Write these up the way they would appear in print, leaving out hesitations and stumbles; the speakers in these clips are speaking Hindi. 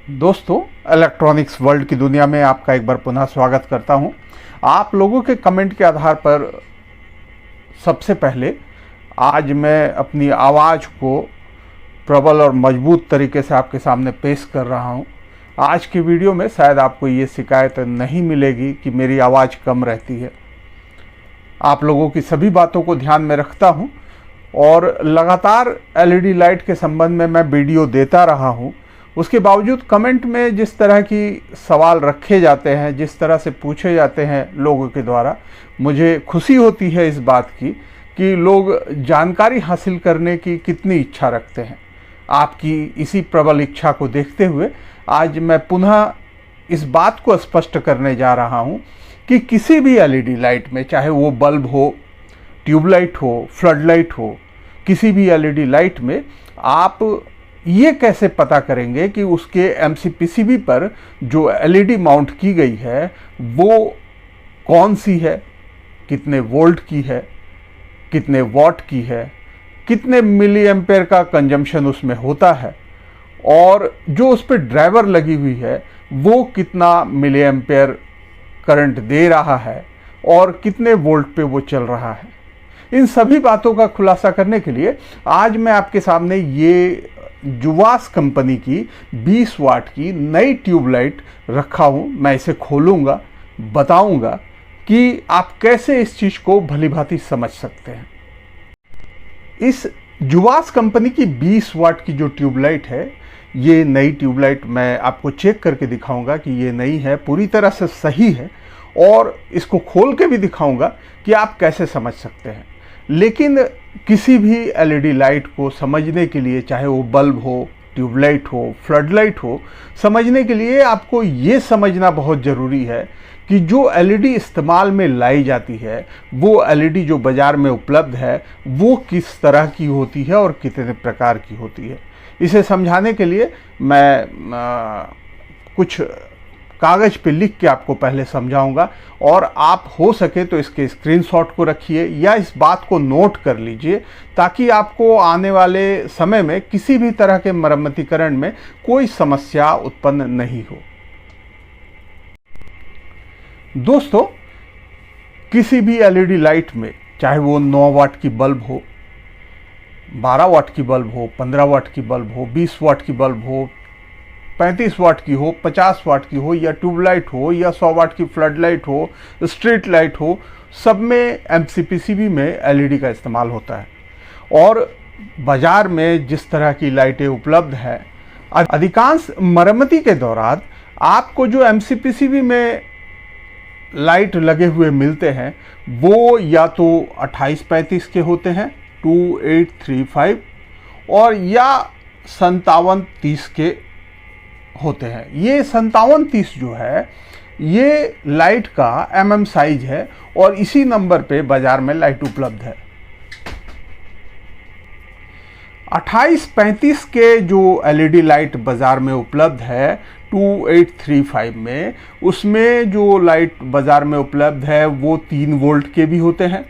दोस्तों, इलेक्ट्रॉनिक्स वर्ल्ड की दुनिया में आपका एक बार पुनः स्वागत करता हूं। आप लोगों के कमेंट के आधार पर सबसे पहले आज मैं अपनी आवाज़ को प्रबल और मजबूत तरीके से आपके सामने पेश कर रहा हूं। आज की वीडियो में शायद आपको ये शिकायत नहीं मिलेगी कि मेरी आवाज़ कम रहती है। आप लोगों की सभी बातों को ध्यान में रखता हूं और लगातार एलईडी लाइट के संबंध में मैं वीडियो देता रहा हूं। उसके बावजूद कमेंट में जिस तरह की सवाल रखे जाते हैं, जिस तरह से पूछे जाते हैं लोगों के द्वारा, मुझे खुशी होती है इस बात की कि लोग जानकारी हासिल करने की कितनी इच्छा रखते हैं। आपकी इसी प्रबल इच्छा को देखते हुए आज मैं पुनः इस बात को स्पष्ट करने जा रहा हूं कि किसी भी एलईडी लाइट में, चाहे वो बल्ब हो, ट्यूबलाइट हो, फ्लड लाइट हो, किसी भी एलईडी लाइट में आप ये कैसे पता करेंगे कि उसके एमसीपीसीबी पर जो एलईडी माउंट की गई है वो कौन सी है, कितने वोल्ट की है, कितने वॉट की है, कितने मिली एम्पेयर का कंजम्पशन उसमें होता है, और जो उस पर ड्राइवर लगी हुई है वो कितना मिली एम्पेयर करंट दे रहा है और कितने वोल्ट पे वो चल रहा है। इन सभी बातों का खुलासा करने के लिए आज मैं आपके सामने ये जुवास कंपनी की 20 वाट की नई ट्यूबलाइट रखा हूं। मैं इसे खोलूंगा, बताऊंगा कि आप कैसे इस चीज को भलीभांति समझ सकते हैं। इस जुवास कंपनी की 20 वाट की जो ट्यूबलाइट है, ये नई ट्यूबलाइट मैं आपको चेक करके दिखाऊंगा कि ये नई है, पूरी तरह से सही है, और इसको खोल के भी दिखाऊंगा कि आप कैसे समझ सकते हैं। लेकिन किसी भी एलईडी लाइट को समझने के लिए, चाहे वो बल्ब हो, ट्यूबलाइट हो, फ्लड लाइट हो, समझने के लिए आपको ये समझना बहुत ज़रूरी है कि जो एलईडी इस्तेमाल में लाई जाती है, वो एलईडी जो बाज़ार में उपलब्ध है वो किस तरह की होती है और कितने प्रकार की होती है। इसे समझाने के लिए मैं कुछ कागज़ पे लिख के आपको पहले समझाऊंगा, और आप हो सके तो इसके स्क्रीनशॉट को रखिए या इस बात को नोट कर लीजिए ताकि आपको आने वाले समय में किसी भी तरह के मरम्मतीकरण में कोई समस्या उत्पन्न नहीं हो। दोस्तों, किसी भी एलईडी लाइट में, चाहे वो 9 वाट की बल्ब हो, 12 वाट की बल्ब हो, 15 वाट की बल्ब हो, 20 वाट की बल्ब हो, 35 वाट की हो, 50 वाट की हो, या ट्यूबलाइट हो, या 100 वाट की फ्लड लाइट हो, स्ट्रीट लाइट हो, सब में एमसीपीसीबी में एलईडी का इस्तेमाल होता है। और बाज़ार में जिस तरह की लाइटें उपलब्ध हैं, अधिकांश मरम्मती के दौरान आपको जो एमसीपीसीबी में लाइट लगे हुए मिलते हैं वो या तो 2835 के होते हैं 2835, और या 5730 के होते हैं। ये 5730 जो है ये लाइट का mm साइज है और इसी नंबर पे बाजार में लाइट उपलब्ध है। 2835 के जो एलईडी लाइट बाजार में उपलब्ध है 2835 में, उसमें जो लाइट बाजार में उपलब्ध है वो 3 वोल्ट के भी होते हैं,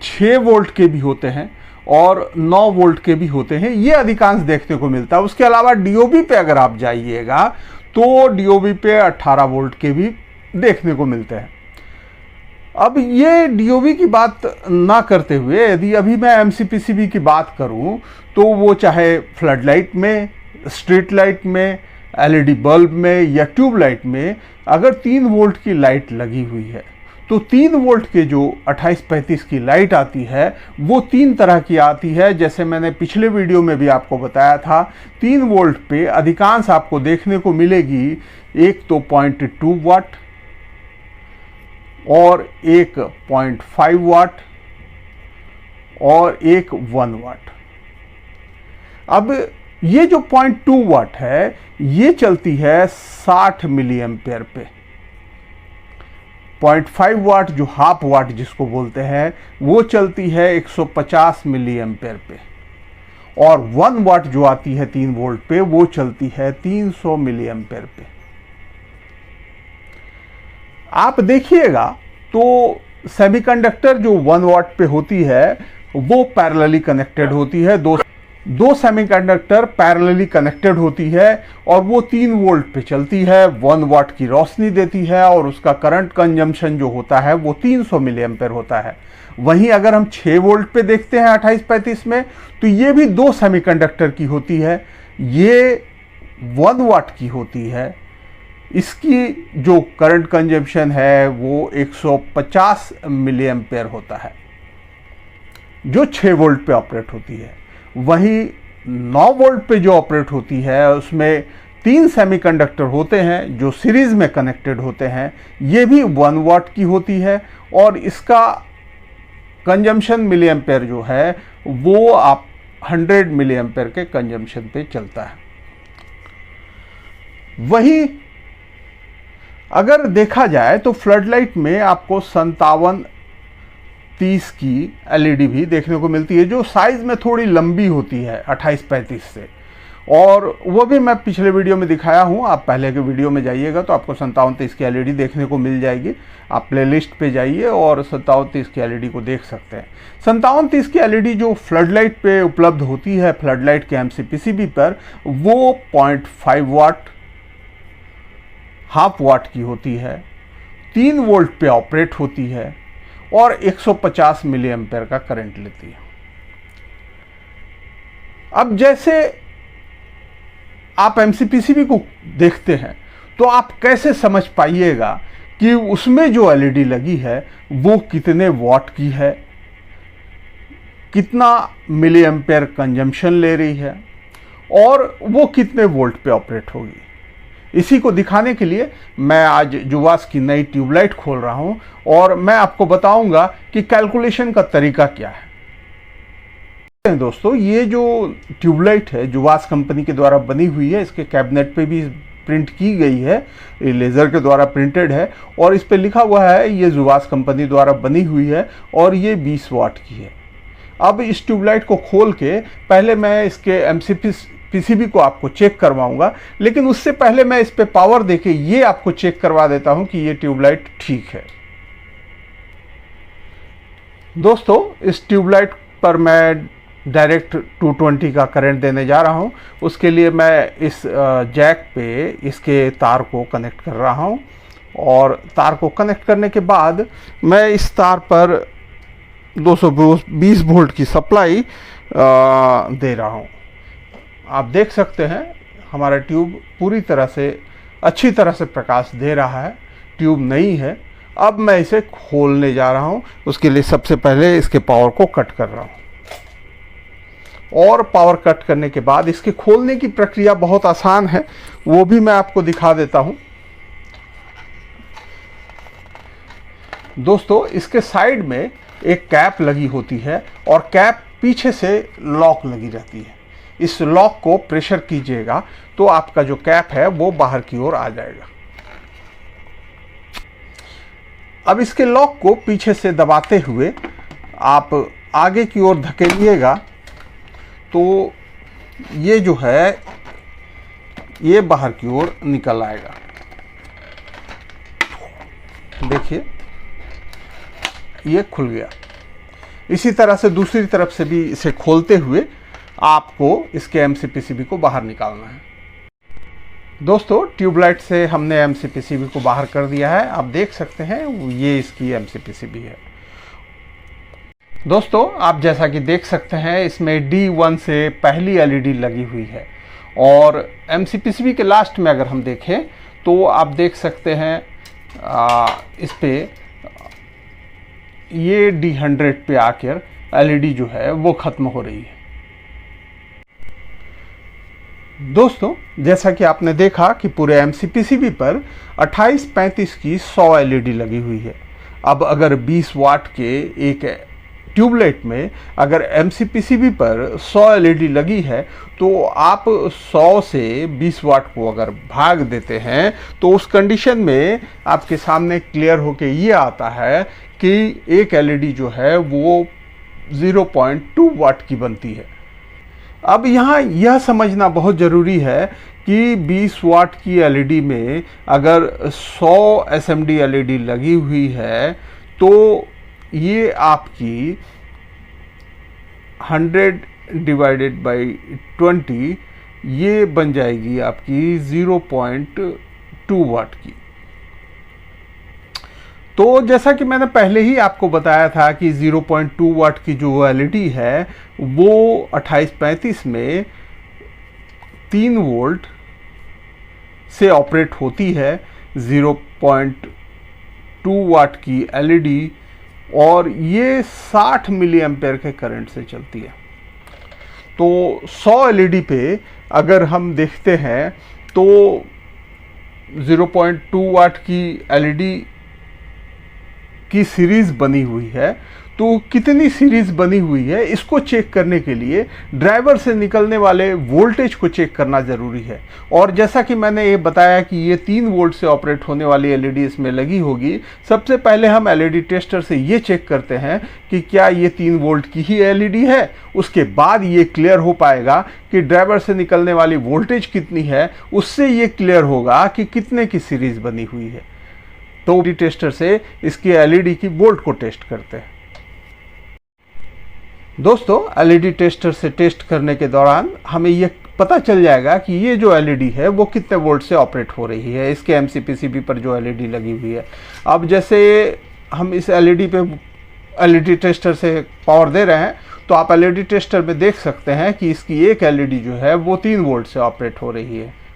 6 वोल्ट के भी होते हैं और 9 वोल्ट के भी होते हैं। ये अधिकांश देखने को मिलता है। उसके अलावा डीओबी पे अगर आप जाइएगा तो डीओबी पे 18 वोल्ट के भी देखने को मिलते हैं। अब ये डीओबी की बात ना करते हुए यदि अभी मैं एमसीपीसीबी की बात करूं तो वो चाहे फ्लड लाइट में, स्ट्रीट लाइट में, एलईडी बल्ब में या ट्यूबलाइट में अगर 3 वोल्ट की लाइट लगी हुई है तो 3 वोल्ट के जो 2835 की लाइट आती है वो 3 तरह की आती है। जैसे मैंने पिछले वीडियो में भी आपको बताया था, 3 वोल्ट पे अधिकांश आपको देखने को मिलेगी एक तो 0.2 वाट और एक 0.5 वाट और एक 1 वाट। अब ये जो 0.2 वाट है ये चलती है 60 मिली एम्पेयर पे। 0.5 वाट जो हाफ वाट जिसको बोलते हैं वो चलती है 150 मिली एम्पेयर पे, और 1 वाट जो आती है 3 वोल्ट पे वो चलती है 300 मिली एम्पेयर पे। आप देखिएगा तो सेमीकंडक्टर जो 1 वाट पे होती है वो पैरेलली कनेक्टेड होती है, दो सेमीकंडक्टर पैरेलली कनेक्टेड होती है और वो 3 वोल्ट पे चलती है, 1 वाट की रोशनी देती है और उसका करंट कंजम्पशन जो होता है वो 300 मिली एम्पेयर होता है। वहीं अगर हम 6 वोल्ट पे देखते हैं 2835 में, तो ये भी दो सेमीकंडक्टर की होती है, ये 1 वाट की होती है। इसकी जो करंट कंजम्पशन है वो 150 मिली एम्पेयर होता है, जो 6 वोल्ट पे ऑपरेट होती है। वहीं 9 वोल्ट पे जो ऑपरेट होती है उसमें 3 सेमीकंडक्टर होते हैं जो सीरीज में कनेक्टेड होते हैं, ये भी 1 वाट की होती है और इसका कंजम्पशन मिली एम्पेयर जो है वो आप 100 मिली एम्पेयर के कंजम्पशन पे चलता है। वहीं अगर देखा जाए तो फ्लडलाइट में आपको 5730 की एलईडी भी देखने को मिलती है, जो साइज में थोड़ी लंबी होती है 2835 से, और वो भी मैं पिछले वीडियो में दिखाया हूँ। आप पहले के वीडियो में जाइएगा तो आपको 5730 की एलईडी देखने को मिल जाएगी। आप प्लेलिस्ट पे जाइए और 5730 की एलईडी को देख सकते हैं। 5730 की एलईडी जो फ्लडलाइट पे उपलब्ध होती है, फ्लडलाइट के एमसीपीसीबी पर, वो 0.5 वाट, हाफ वाट की होती है, 3 वोल्ट पे ऑपरेट होती है और 150 मिली एम्पेयर का करंट लेती है। अब जैसे आप एमसीपीसीबी को देखते हैं तो आप कैसे समझ पाइएगा कि उसमें जो एलईडी लगी है वो कितने वाट की है, कितना मिली एम्पेयर कंजम्पशन ले रही है और वो कितने वोल्ट पे ऑपरेट होगी। इसी को दिखाने के लिए मैं आज जुवास की नई ट्यूबलाइट खोल रहा हूं और मैं आपको बताऊंगा कि कैलकुलेशन का तरीका क्या है। दोस्तों, ये जो ट्यूबलाइट है जुवास कंपनी के द्वारा बनी हुई है, इसके कैबिनेट पे भी प्रिंट की गई है, ये लेज़र के द्वारा प्रिंटेड है और इस पे लिखा हुआ है ये जुवास कंपनी द्वारा बनी हुई है और ये 20 वाट की है। अब इस ट्यूबलाइट को खोल के पहले मैं इसके एमसीपीसीबी को आपको चेक करवाऊंगा, लेकिन उससे पहले मैं इस पे पावर देके ये आपको चेक करवा देता हूं कि ये ट्यूबलाइट ठीक है। दोस्तों, इस ट्यूबलाइट पर मैं डायरेक्ट 220 का करंट देने जा रहा हूं। उसके लिए मैं इस जैक पे इसके तार को कनेक्ट कर रहा हूं और तार को कनेक्ट करने के बाद मैं इस तार पर 220 वोल्ट की सप्लाई दे रहा हूं। आप देख सकते हैं हमारा ट्यूब पूरी तरह से अच्छी तरह से प्रकाश दे रहा है, ट्यूब नई है। अब मैं इसे खोलने जा रहा हूं। उसके लिए सबसे पहले इसके पावर को कट कर रहा हूं और पावर कट करने के बाद इसके खोलने की प्रक्रिया बहुत आसान है, वो भी मैं आपको दिखा देता हूं। दोस्तों, इसके साइड में एक कैप लगी होती है और कैप पीछे से लॉक लगी रहती है। इस लॉक को प्रेशर कीजिएगा तो आपका जो कैप है वो बाहर की ओर आ जाएगा। अब इसके लॉक को पीछे से दबाते हुए आप आगे की ओर धकेलिएगा तो ये जो है ये बाहर की ओर निकल आएगा। देखिए, ये खुल गया। इसी तरह से दूसरी तरफ से भी इसे खोलते हुए आपको इसके एमसीपीसीबी को बाहर निकालना है। दोस्तों, ट्यूबलाइट से हमने एमसीपीसीबी को बाहर कर दिया है। आप देख सकते हैं ये इसकी एमसीपीसीबी है। दोस्तों, आप जैसा कि देख सकते हैं इसमें D1 से पहली एलईडी लगी हुई है और एमसीपीसीबी के लास्ट में अगर हम देखें तो आप देख सकते हैं इस पे ये D100 पे आकर एलईडी जो है वो ख़त्म हो रही है। दोस्तों, जैसा कि आपने देखा कि पूरे एमसीपीसीबी पर 2835 की 100 एलईडी लगी हुई है। अब अगर 20 वाट के एक ट्यूबलाइट में अगर एमसीपीसीबी पर 100 एलईडी लगी है तो आप 100 से 20 वाट को अगर भाग देते हैं तो उस कंडीशन में आपके सामने क्लियर होके ये आता है कि एक एलईडी जो है वो 0.2 वाट की बनती है। अब यहाँ यह समझना बहुत ज़रूरी है कि 20 वाट की एलईडी में अगर 100 एसएमडी एलईडी लगी हुई है तो ये आपकी 100 डिवाइडेड बाई 20, ये बन जाएगी आपकी 0.2 वाट की। तो जैसा कि मैंने पहले ही आपको बताया था कि 0.2 वाट की जो एलईडी है वो 2835 में 3 वोल्ट से ऑपरेट होती है। 0.2 वाट की एलईडी और ये 60 मिली एम्पेयर के करंट से चलती है। तो 100 एलईडी पे अगर हम देखते हैं तो 0.2 वाट की एलईडी की सीरीज बनी हुई है। तो कितनी सीरीज बनी हुई है इसको चेक करने के लिए ड्राइवर से निकलने वाले वोल्टेज को चेक करना ज़रूरी है। और जैसा कि मैंने ये बताया कि ये 3 वोल्ट से ऑपरेट होने वाली एलईडी इसमें लगी होगी। सबसे पहले हम एलईडी टेस्टर से ये चेक करते हैं कि क्या ये 3 वोल्ट की ही एलईडी है। उसके बाद ये क्लियर हो पाएगा कि ड्राइवर से निकलने वाली वोल्टेज कितनी है, उससे ये क्लियर होगा कि कितने की सीरीज बनी हुई है। तो एलईडी टेस्टर से इसकी एलईडी की वोल्ट को टेस्ट करते हैं। दोस्तों, एलईडी टेस्टर से टेस्ट करने के दौरान हमें ये पता चल जाएगा कि ये जो एलईडी है वो कितने वोल्ट से ऑपरेट हो रही है, इसके एमसीपीसीबी पर जो एलईडी लगी हुई है। अब जैसे हम इस एलईडी पे एलईडी टेस्टर से पावर दे रहे हैं तो आप एलईडी टेस्टर में देख सकते हैं कि इसकी एक एलईडी जो है वो 3 वोल्ट से ऑपरेट हो रही है।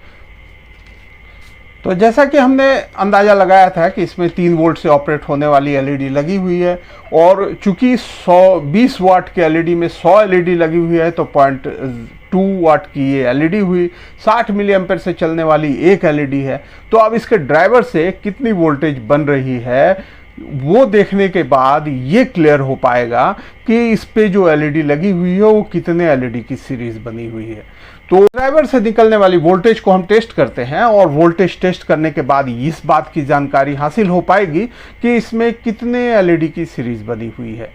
तो जैसा कि हमने अंदाज़ा लगाया था कि इसमें 3 वोल्ट से ऑपरेट होने वाली एलईडी लगी हुई है और चूंकि 120 वाट के एलईडी में 100 एलईडी लगी हुई है तो 0.2 वाट की ये एलईडी हुई। 60 मिली एम्पेयर से चलने वाली एक एलईडी है। तो अब इसके ड्राइवर से कितनी वोल्टेज बन रही है वो देखने के बाद ये क्लियर हो पाएगा कि इस पे जो एलईडी लगी हुई है वो कितने एलईडी की सीरीज बनी हुई है। तो ड्राइवर से निकलने वाली वोल्टेज को हम टेस्ट करते हैं और वोल्टेज टेस्ट करने के बाद इस बात की जानकारी हासिल हो पाएगी कि इसमें कितने एलईडी की सीरीज बनी हुई है।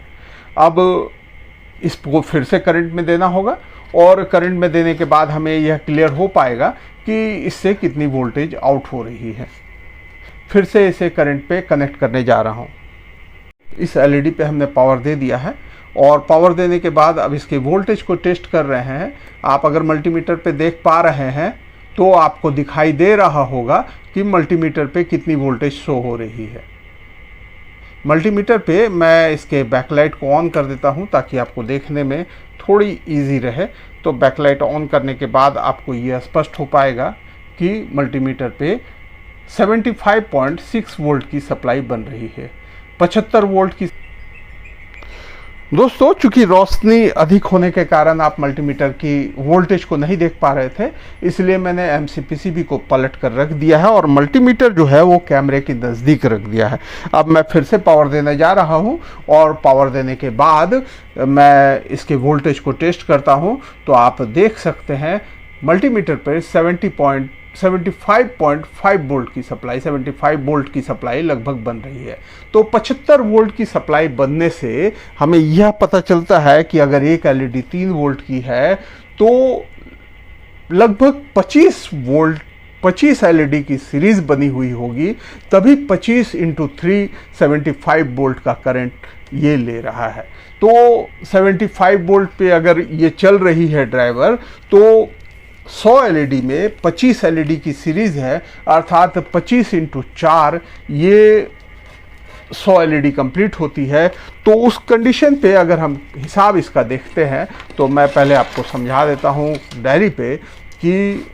अब इसको फिर से करंट में देना होगा और करंट में देने के बाद हमें यह क्लियर हो पाएगा कि इससे कितनी वोल्टेज आउट हो रही है। फिर से इसे करंट पे कनेक्ट करने जा रहा हूँ। इस एलईडी पे हमने पावर दे दिया है और पावर देने के बाद अब इसके वोल्टेज को टेस्ट कर रहे हैं। आप अगर मल्टीमीटर पे देख पा रहे हैं तो आपको दिखाई दे रहा होगा कि मल्टीमीटर पे कितनी वोल्टेज शो हो रही है। मल्टीमीटर पे मैं इसके बैकलाइट को ऑन कर देता हूं ताकि आपको देखने में थोड़ी इजी रहे। तो बैकलाइट ऑन करने के बाद आपको यह स्पष्ट हो पाएगा कि मल्टीमीटर पे 75.6 वोल्ट की सप्लाई बन रही है। 75 वोल्ट की। दोस्तों, चूंकि रोशनी अधिक होने के कारण आप मल्टीमीटर की वोल्टेज को नहीं देख पा रहे थे, इसलिए मैंने एमसीपीसीबी को पलट कर रख दिया है और मल्टीमीटर जो है वो कैमरे के नज़दीक रख दिया है। अब मैं फिर से पावर देने जा रहा हूं और पावर देने के बाद मैं इसके वोल्टेज को टेस्ट करता हूं तो आप देख सकते हैं मल्टीमीटर पर 75.5 वोल्ट की सप्लाई, 75 वोल्ट की सप्लाई लगभग बन रही है। तो 75 वोल्ट की सप्लाई बनने से हमें यह पता चलता है कि अगर एक एलईडी 3 वोल्ट की है तो लगभग 25 एलईडी की सीरीज बनी हुई होगी, तभी 25 × 3 75 वोल्ट का करंट ये ले रहा है। तो 75 वोल्ट पे अगर ये चल रही है ड्राइवर तो 100 एलईडी में 25 एलईडी की सीरीज है, अर्थात 25 × 4 ये 100 एलईडी कंप्लीट होती है। तो उस कंडीशन पे अगर हम हिसाब इसका देखते हैं तो मैं पहले आपको समझा देता हूँ डायरी पे कि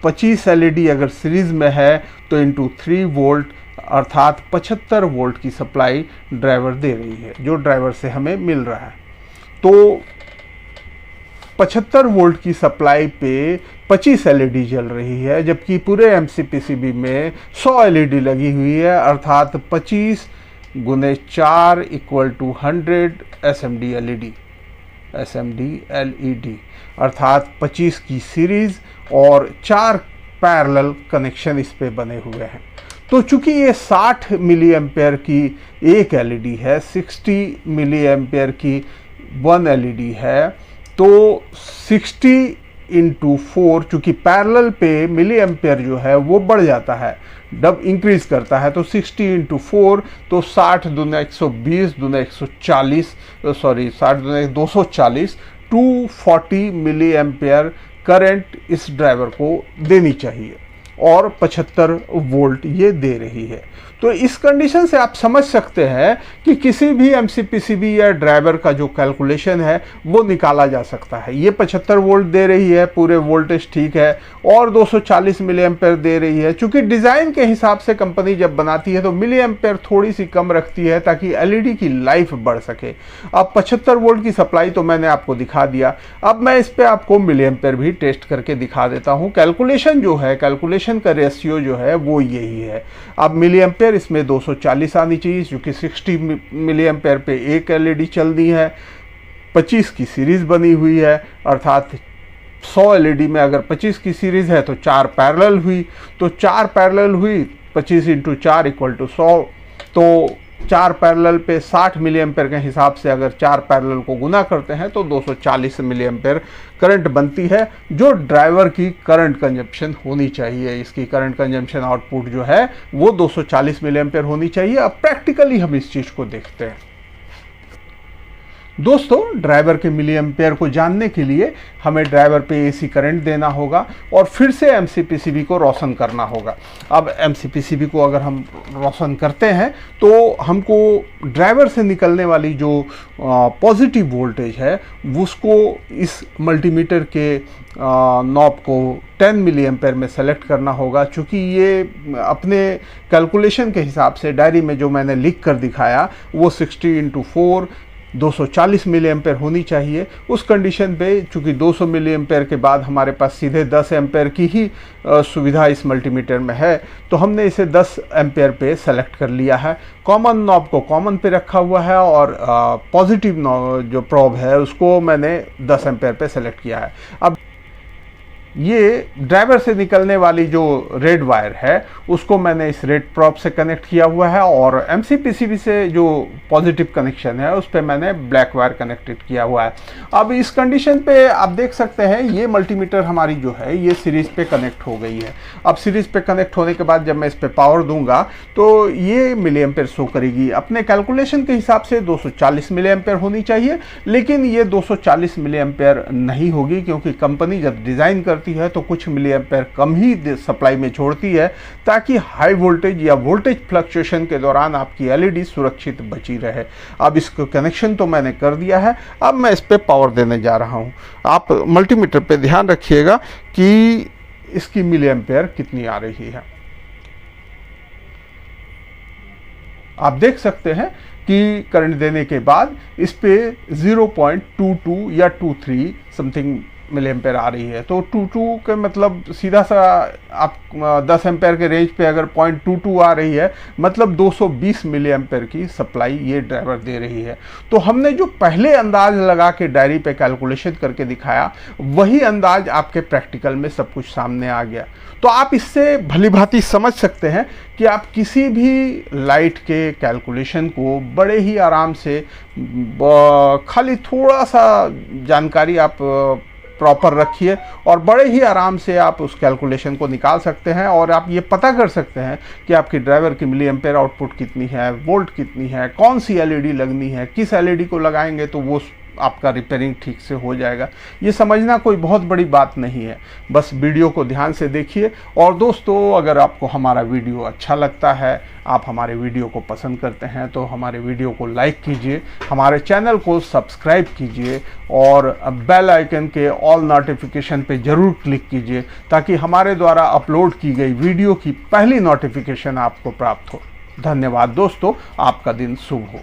25 एलईडी अगर सीरीज में है तो × 3 वोल्ट अर्थात 75 वोल्ट की सप्लाई ड्राइवर दे रही है, जो ड्राइवर से हमें मिल रहा है। तो 75 वोल्ट की सप्लाई पे 25 एलईडी जल रही है, जबकि पूरे एमसीपीसीबी में 100 एलईडी लगी हुई है, अर्थात 25 × 4 = 100 एसएमडी एलईडी, अर्थात 25 की सीरीज और 4 पैरेलल कनेक्शन इस पे बने हुए हैं। तो चूंकि ये 60 मिली एम्पेयर की एक एलईडी है, 60 मिली एम्पेयर की 1 एलईडी है, तो 60 × 4 चूंकि पैरेलल पे मिली एम्पेयर जो है वो बढ़ जाता है, डब इंक्रीज करता है। तो 60 × 4 तो 60 × 120 × 140 60 × 240 240 मिली एम्पेयर करंट इस ड्राइवर को देनी चाहिए और 75 वोल्ट ये दे रही है। तो इस कंडीशन से आप समझ सकते हैं कि किसी भी एमसीपीसीबी या ड्राइवर का जो कैलकुलेशन है वो निकाला जा सकता है। ये 75 वोल्ट दे रही है, पूरे वोल्टेज ठीक है, और 240 मिली एम्पेयर दे रही है। चूंकि डिज़ाइन के हिसाब से कंपनी जब बनाती है तो मिली एम्पेयर थोड़ी सी कम रखती है ताकि एलईडी की लाइफ बढ़ सके। अब 75 वोल्ट की सप्लाई तो मैंने आपको दिखा दिया, अब मैं इस पर आपको मिली एम्पेयर भी टेस्ट करके दिखा देता हूँ। कैलकुलेशन जो है, कैलकुलेशन का रेशियो जो है वो यही है। अब मिली एम्पेयर इसमें 240 आनी चाहिए, क्योंकि 60 मिली एम्पेयर पे एक एलईडी चलनी है। 25 की सीरीज बनी हुई है, अर्थात 100 एलईडी में अगर 25 की सीरीज है तो 4 पैरेलल हुई, तो 4 पैरेलल हुई 25 × 4 = 100। तो 4 पैरेलल पे 60 मिली एम्पेयर के हिसाब से अगर 4 पैरेलल को गुना करते हैं तो 240 मिली एम्पेयर करंट बनती है, जो ड्राइवर की करंट कंजप्शन होनी चाहिए। इसकी करंट कंजप्शन आउटपुट जो है वो 240 मिली एम्पेयर होनी चाहिए। अब प्रैक्टिकली हम इस चीज़ को देखते हैं। दोस्तों, ड्राइवर के मिली एम्पेयर को जानने के लिए हमें ड्राइवर पे एसी करंट देना होगा और फिर से एमसीपीसीबी को रोशन करना होगा। अब एमसीपीसीबी को अगर हम रोशन करते हैं तो हमको ड्राइवर से निकलने वाली जो पॉजिटिव वोल्टेज है उसको इस मल्टीमीटर के नॉब को 10 मिली एम्पेयर में सेलेक्ट करना होगा। चूँकि ये अपने कैलकुलेशन के हिसाब से डायरी में जो मैंने लिख कर दिखाया वो 60 × 4 240 मिली एम्पेयर होनी चाहिए। उस कंडीशन पे चूँकि 200 मिली एम्पेयर के बाद हमारे पास सीधे 10 एम्पेयर की ही सुविधा इस मल्टीमीटर में है, तो हमने इसे 10 एम्पेयर पे सेलेक्ट कर लिया है। कॉमन नॉब को कॉमन पे रखा हुआ है और पॉजिटिव जो प्रोब है उसको मैंने 10 एम्पेयर पे सेलेक्ट किया है। अब ये ड्राइवर से निकलने वाली जो रेड वायर है उसको मैंने इस रेड प्रोब से कनेक्ट किया हुआ है और एमसीपीसीबी से जो पॉजिटिव कनेक्शन है उस पर मैंने ब्लैक वायर कनेक्टेड किया हुआ है। अब इस कंडीशन पे आप देख सकते हैं ये मल्टीमीटर हमारी जो है ये सीरीज पे कनेक्ट हो गई है। अब सीरीज पे कनेक्ट होने के बाद जब मैं इस पे पावर दूंगा तो ये मिली एम्पेयर शो करेगी। अपने कैलकुलेशन के हिसाब से 240 मिली एम्पेयर होनी चाहिए, लेकिन ये 240 मिली एम्पेयर नहीं होगी, क्योंकि कंपनी जब डिज़ाइन करती है तो कुछ मिली एम्पेयर कम ही सप्लाई में छोड़ती है ताकि हाई वोल्टेज या वोल्टेज फ्लक्चुएशन के दौरान आपकी एलईडी सुरक्षित बची रहे। अब इसको कनेक्शन तो मैंने कर दिया है, अब मैं इस पे पावर देने जा रहा हूं। आप मल्टीमीटर पे ध्यान रखिएगा कि इसकी मिली एम्पेयर कितनी आ रही है। आप देख सकते हैं कि करंट देने के बाद इस पे 0.22 या 23 समथिंग मिली एम्पेयर आ रही है। तो 22 के मतलब सीधा सा आप 10 एम्पेयर के रेंज पे अगर 0.22 आ रही है मतलब 220 मिली एम्पेयर की सप्लाई ये ड्राइवर दे रही है। तो हमने जो पहले अंदाज लगा के डायरी पे कैलकुलेशन करके दिखाया वही अंदाज आपके प्रैक्टिकल में सब कुछ सामने आ गया। तो आप इससे भली भांति समझ सकते हैं कि आप किसी भी लाइट के कैलकुलेशन को बड़े ही आराम से खाली थोड़ा सा जानकारी आप प्रॉपर रखिए और बड़े ही आराम से आप उस कैलकुलेशन को निकाल सकते हैं और आप ये पता कर सकते हैं कि आपकी ड्राइवर की मिली एम्पेयर आउटपुट कितनी है, वोल्ट कितनी है, कौन सी एलईडी लगनी है, किस एलईडी को लगाएंगे तो वो आपका रिपेयरिंग ठीक से हो जाएगा। ये समझना कोई बहुत बड़ी बात नहीं है, बस वीडियो को ध्यान से देखिए। और दोस्तों, अगर आपको हमारा वीडियो अच्छा लगता है, आप हमारे वीडियो को पसंद करते हैं तो हमारे वीडियो को लाइक कीजिए, हमारे चैनल को सब्सक्राइब कीजिए और बेल आइकन के ऑल नोटिफिकेशन पे ज़रूर क्लिक कीजिए ताकि हमारे द्वारा अपलोड की गई वीडियो की पहली नोटिफिकेशन आपको प्राप्त हो। धन्यवाद दोस्तों, आपका दिन शुभ हो।